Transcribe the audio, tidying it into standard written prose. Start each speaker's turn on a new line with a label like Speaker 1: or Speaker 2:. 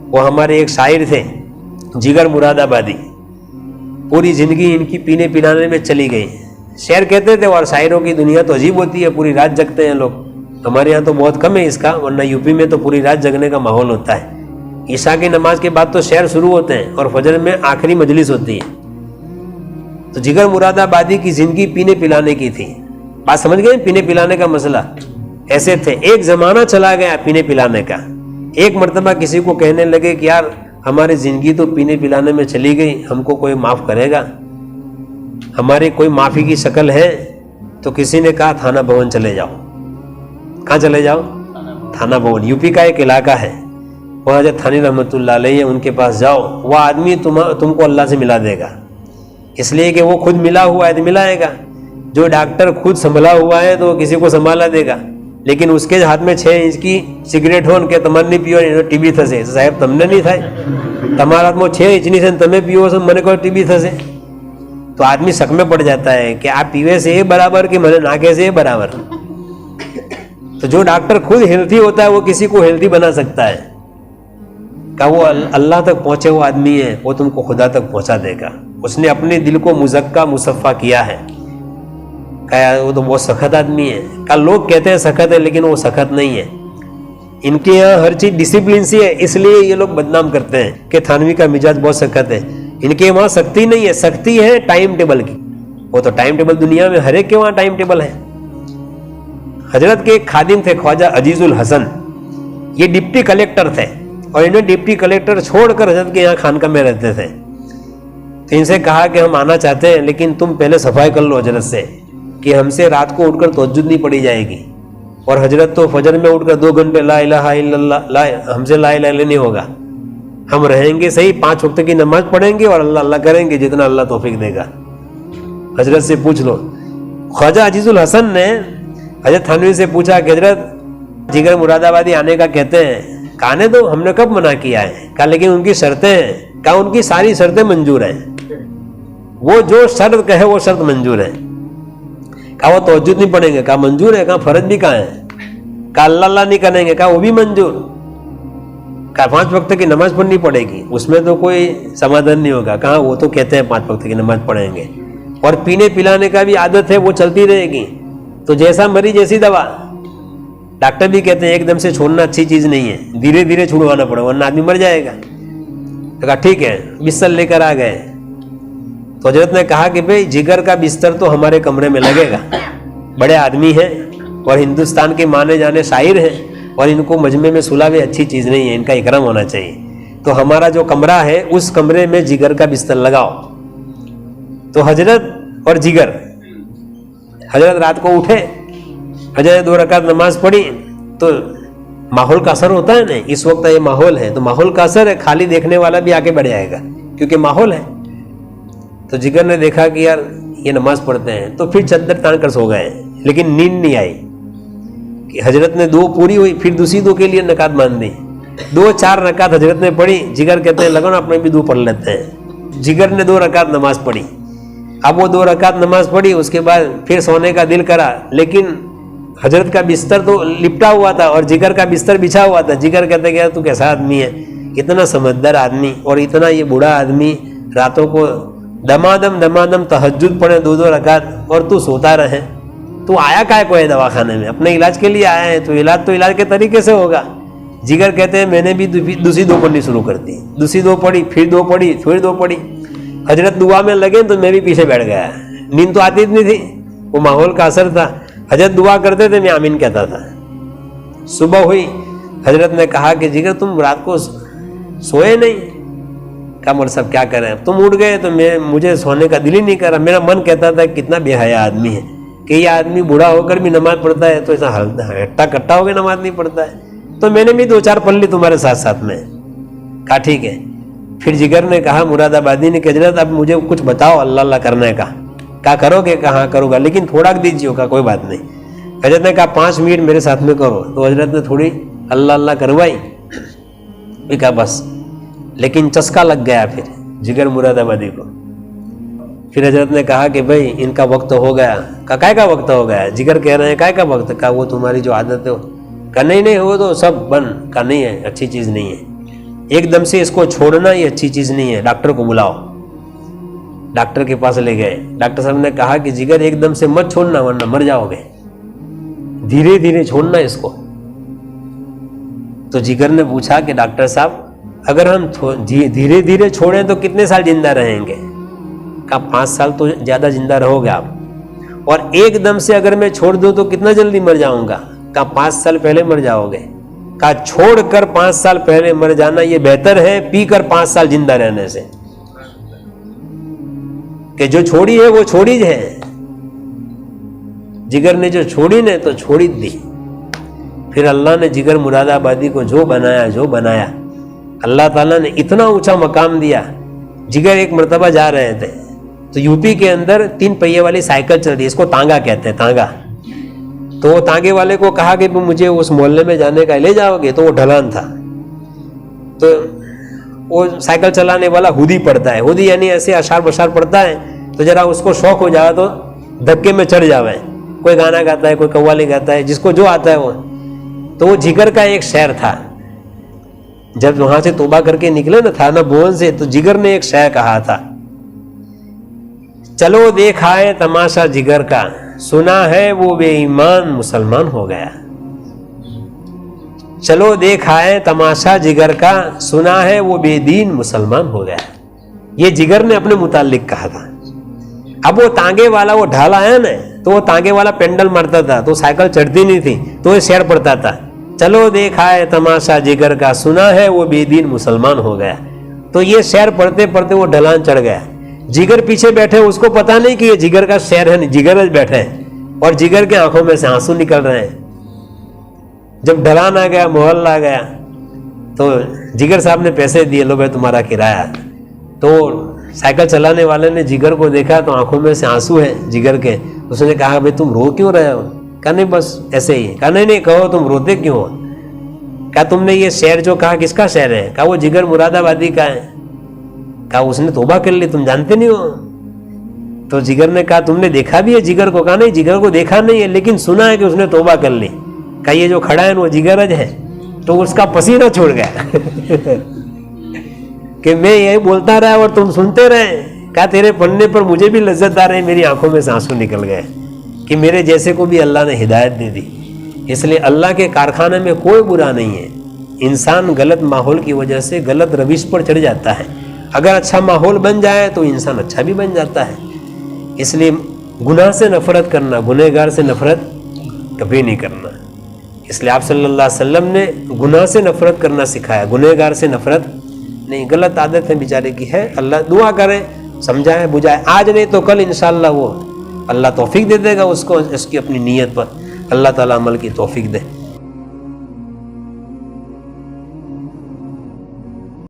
Speaker 1: वो हमारे एक शायर थे जिगर मुरादाबादी, पूरी जिंदगी इनकी पीने पिलाने में चली गई। शेर कहते थे, और शायरों की दुनिया तो अजीब होती है, पूरी रात जगते हैं लोग। हमारे यहाँ तो बहुत कम है इसका, वरना यूपी में तो पूरी रात जगने का माहौल होता है। ईशा की नमाज के बाद तो शेर शुरू होते हैं और फजर में आखिरी मजलिस होती है। तो जिगर मुरादाबादी की जिंदगी पीने पिलाने की थी। बात समझ गए? पीने पिलाने का मसला ऐसे थे। एक जमाना चला गया पीने पिलाने का। एक मर्तबा किसी को कहने लगे कि यार हमारी जिंदगी तो पीने पिलाने में चली गई, हमको कोई माफ करेगा, हमारी कोई माफी की शक्ल है? तो किसी ने कहा थाना भवन चले जाओ। कहाँ चले जाओ? थाना भवन, यूपी का एक इलाका है, वहाँ जो थानी रहमतुल्लाह अलैह है, उनके पास जाओ, वह आदमी तुमको अल्लाह से मिला देगा। इसलिए कि वो खुद मिला हुआ है तो मिलाएगा। जो डॉक्टर खुद संभला हुआ है तो किसी को संभाला देगा, लेकिन उसके हाथ में 6 इंच की सिगरेट हो के तमन नहीं पियो टीबी थसे। साहेब तमने नहीं थाय, તમારા હાથમાં 6 इंचनी से તમે પીવો છો, મને કોઈ ટીબી થશે? तो आदमी शक में पड़ जाता है कि आप पीवे से ये बराबर कि मैंने नाके से ये बराबर। तो जो डॉक्टर खुद हेल्थी होता है वो किसी को हेल्थी बना सकता है। का वो अल्लाह तक पहुंचे वो आदमी है, वो तुमको खुदा तक पहुंचा देगा। उसने अपने दिल को मुजक्का मुसफ़ा किया है। क्या वो तो बहुत सख्त आदमी है। का लोग कहते हैं सख्त है, लेकिन वो सख्त नहीं है। इनके यहाँ हर चीज डिसिप्लिन सी है, इसलिए ये लोग बदनाम करते हैं कि थानवी का मिजाज बहुत सख्त है। इनके वहां सख्ती नहीं है, सख्ती है टाइम टेबल की। वो तो टाइम टेबल दुनिया में हर एक के वहां टाइम टेबल है। हजरत के एक खादिम थे ख्वाजा अजीजुल हसन, ये डिप्टी कलेक्टर थे और इन्हें डिप्टी कलेक्टर छोड़कर हजरत के यहाँ खानका में रहते थे। तो इनसे कहा कि हम आना चाहते हैं, लेकिन तुम पहले सफाई कर लो हजरत से कि हमसे रात को उठकर तहज्जुद नहीं पड़ी जाएगी। और हजरत तो फजर में उठकर 2 घंटे ला इलाहा इल्लल्लाह, हमसे ला इलाहा नहीं होगा। हम रहेंगे सही, 5 वक्त की नमाज पढ़ेंगे और अल्लाह अल्लाह करेंगे जितना अल्लाह तौफीक देगा। हजरत से पूछ लो। ख्वाजा अजीजुल हसन ने हजरत थानवी से पूछा कि हजरत जिगर मुरादाबादी आने का कहते हैं, कहने दो, हमने कब मना किया है? कहा लेकिन उनकी शर्तें हैं। कहा उनकी सारी शर्तें मंजूर हैं, वो जो शर्त कहे वो शर्त मंजूर है। कहा वो तहज्जुद नहीं पढ़ेंगे? कहा मंजूर है। कहा फर्ज भी कहाँ है? कहा अल्लाह अल्लाह नहीं करेंगे? कहा वो भी मंजूर। कहा 5 वक्त की नमाज पढ़नी पड़ेगी, उसमें तो कोई समाधान नहीं होगा। कहा वो तो कहते हैं 5 वक्त की नमाज पढ़ेंगे, और पीने पिलाने का भी आदत है, वो चलती रहेगी। तो जैसा मरीज जैसी दवा। डॉक्टर भी कहते हैं एकदम से छोड़ना अच्छी चीज नहीं है, धीरे धीरे छुड़वाना पड़ेगा वरना आदमी मर जाएगा। तो कहा ठीक है, बिस्तर लेकर आ गए। तो हजरत ने कहा कि भाई जिगर का बिस्तर तो हमारे कमरे में लगेगा, बड़े आदमी हैं और हिंदुस्तान के माने जाने शायर हैं, और इनको मजमे में सुलावे अच्छी चीज़ नहीं है, इनका इकराम होना चाहिए। तो हमारा जो कमरा है उस कमरे में जिगर का बिस्तर लगाओ। तो हजरत और जिगर, हजरत रात को उठे, हजरत 2 रकात नमाज पढ़ी। तो माहौल का असर होता है ना, इस वक्त ये माहौल है तो माहौल का असर है, खाली देखने वाला भी आके बढ़ जाएगा क्योंकि माहौल है। तो जिगर ने देखा कि यार ये नमाज पढ़ते हैं, तो फिर चद्दर तान कर सो गए, लेकिन नींद नहीं आई। कि हजरत ने 2 पूरी हुई, फिर दूसरी 2 के लिए नकात मान दी। 2-4 रकात हजरत ने पढ़ी। जिगर कहते हैं लगो ना अपने भी 2 पढ़ लेते हैं। जिगर ने 2 रकात नमाज पढ़ी। अब वो 2 रकात नमाज पढ़ी, उसके बाद फिर सोने का दिल करा, लेकिन हजरत का बिस्तर तो लिपटा हुआ था और जिगर का बिस्तर बिछा हुआ था। जिगर कहते कि यार तू कैसा आदमी है, इतना समझदार आदमी और इतना ये बूढ़ा आदमी, रातों को दमादम तहज्जुद पढ़े 2-2 रकात और तू सोता रहे। तू आया काय को है दवाखाने में? अपने इलाज के लिए आया है, तो इलाज के तरीके से होगा। जिगर कहते हैं मैंने भी दूसरी 2 पढ़नी शुरू कर दी। दूसरी 2 पढ़ी, फिर 2 पढ़ी, फिर 2 पढ़ी। हजरत दुआ में लगे तो मैं भी पीछे बैठ गया। नींद तो आती नहीं थी, वो माहौल का असर था। हजरत दुआ करते थे, मैं आमीन कहता था। सुबह हुई, हजरत ने कहा कि जिगर तुम रात को सोए नहीं? कहा मोर सब क्या करें, तुम उठ गए तो मुझे सोने का दिल ही नहीं कर रहा। मेरा मन कहता था कितना बेहया आदमी है कि ये आदमी बूढ़ा होकर भी नमाज पढ़ता है, तो ऐसा हट्टा कट्टा हो गया नमाज नहीं पढ़ता है। तो मैंने भी 2-4 पढ़ ली तुम्हारे साथ साथ में। कहा ठीक है। फिर जिगर ने कहा मुरादाबादी ने कि हजरत अब मुझे कुछ बताओ अल्लाह अल्लाह करने का। क्या करोगे? कहाँ करूँगा, लेकिन थोड़ा दीजिए का कोई बात नहीं। हजरत ने कहा 5 मिनट मेरे साथ में करो। तो हजरत ने थोड़ी अल्लाह अल्लाह करवाई, कहा बस, लेकिन चस्का लग गया फिर जिगर मुरादाबादी को। फिर हजरत ने कहा कि भाई इनका वक्त हो गया। कहा काय का वक्त हो गया? जिगर कह रहे हैं काय का वक्त? कहा वो तुम्हारी जो आदत है। कहा नहीं वो तो सब बन का नहीं है, अच्छी चीज़ नहीं है। एकदम से इसको छोड़ना ये अच्छी चीज नहीं है, डॉक्टर को बुलाओ। डॉक्टर के पास ले गए, डॉक्टर साहब ने कहा कि जिगर एकदम से मत छोड़ना वरना मर जाओगे, धीरे धीरे छोड़ना इसको। तो जिगर ने पूछा कि डॉक्टर साहब अगर हम धीरे धीरे छोड़ें तो कितने साल जिंदा रहेंगे? कहा 5 साल तो ज्यादा जिंदा रहोगे आप, और एकदम से अगर मैं छोड़ दूं तो कितना जल्दी मर जाऊंगा? कहा 5 साल पहले मर जाओगे। कहा छोड़कर 5 साल पहले मर जाना ये बेहतर है पीकर 5 साल जिंदा रहने से, कि जो छोड़ी है वो छोड़ी है। जिगर ने जो छोड़ी ने तो छोड़ी दी। फिर अल्लाह ने जिगर मुरादाबादी को जो बनाया अल्लाह ताला ने इतना ऊंचा मकाम दिया। जिगर एक मर्तबा जा रहे थे तो यूपी के अंदर 3 पहिए वाली साइकिल चल रही है, इसको तांगा कहते हैं, तांगा। तो वो तांगे वाले को कहा कि मुझे उस मोहल्ले में जाने का ले जाओगे, तो वो ढलान था। तो वो साइकिल चलाने वाला हुदी पड़ता है, हुदी यानी ऐसे अशार बशार पड़ता है, तो जरा उसको शौक हो जाए तो धक्के में चढ़ जावे। कोई गाना गाता है, कोई कव्वाली गाता है, जिसको जो आता है वो। तो वो जिगर का एक शेर था। जब वहां से तौबा करके निकले ना थाना भवन से, तो जिगर ने एक शेर कहा था, चलो देखा है तमाशा जिगर का, सुना है वो बेईमान मुसलमान हो गया। चलो देखा है तमाशा जिगर का, सुना है वो बेदीन मुसलमान हो गया। ये जिगर ने अपने मुतालिक कहा था। अब वो तांगे वाला वो ढाला है ना, तो वो तांगे वाला पेंडल मारता था तो साइकिल चढ़ती नहीं थी, तो ये शेर पड़ता था, चलो देखा है तमाशा जिगर का, सुना है वो बेदीन मुसलमान हो गया। तो ये शेर पढ़ते पढ़ते वो ढलान चढ़ गया। जिगर पीछे बैठे, उसको पता नहीं कि ये जिगर का शेर है, जिगर बैठे हैं, और जिगर के आंखों में से आंसू निकल रहे हैं। जब ढलान आ गया, मोहल्ला आ गया, तो जिगर साहब ने पैसे दिए, लो भाई तुम्हारा किराया। तो साइकिल चलाने वाले ने जिगर को देखा तो आंखों में से आंसू है जिगर के। उसने कहा भाई तुम रो क्यों रहे हो? कहा नहीं बस ऐसे ही। कहा नहीं कहो तुम रोते क्यों हो? कहा तुमने ये शेर जो कहा किसका शेर है? कहा वो जिगर मुरादाबादी का है। कहा उसने तौबा कर ली, तुम जानते नहीं हो? तो जिगर ने कहा तुमने देखा भी है जिगर को? कहा नहीं जिगर को देखा नहीं है, लेकिन सुना है कि उसने तौबा कर ली। कहा ये जो खड़ा है वो जिगरज है। तो उसका पसीना छोड़ गया कि मैं यही बोलता रहा और तुम सुनते रहे। कहा तेरे पढ़ने पर मुझे भी लज्जत आ रही, मेरी आंखों में से आंसू निकल गए कि मेरे जैसे को भी अल्लाह ने हिदायत दे दी। इसलिए अल्लाह के कारखाने में कोई बुरा नहीं है। इंसान गलत माहौल की वजह से गलत रविश पर चढ़ जाता है। अगर अच्छा माहौल बन जाए तो इंसान अच्छा भी बन जाता है। इसलिए गुनाह से नफरत करना, गुनहगार से नफरत कभी नहीं करना। इसलिए आप सल्लल्लाहु अलैहि वसल्लम ने गुनाह से नफरत करना सिखाया, गुनहगार से नफरत नहीं। गलत आदत है बेचारे की है, अल्लाह दुआ करे, समझाए बुझाए, आज नहीं तो कल इंशाअल्लाह वो अल्लाह तौफीक दे देगा उसको, इसकी अपनी नीयत पर। अल्लाह ताला अमल की तौफीक दे।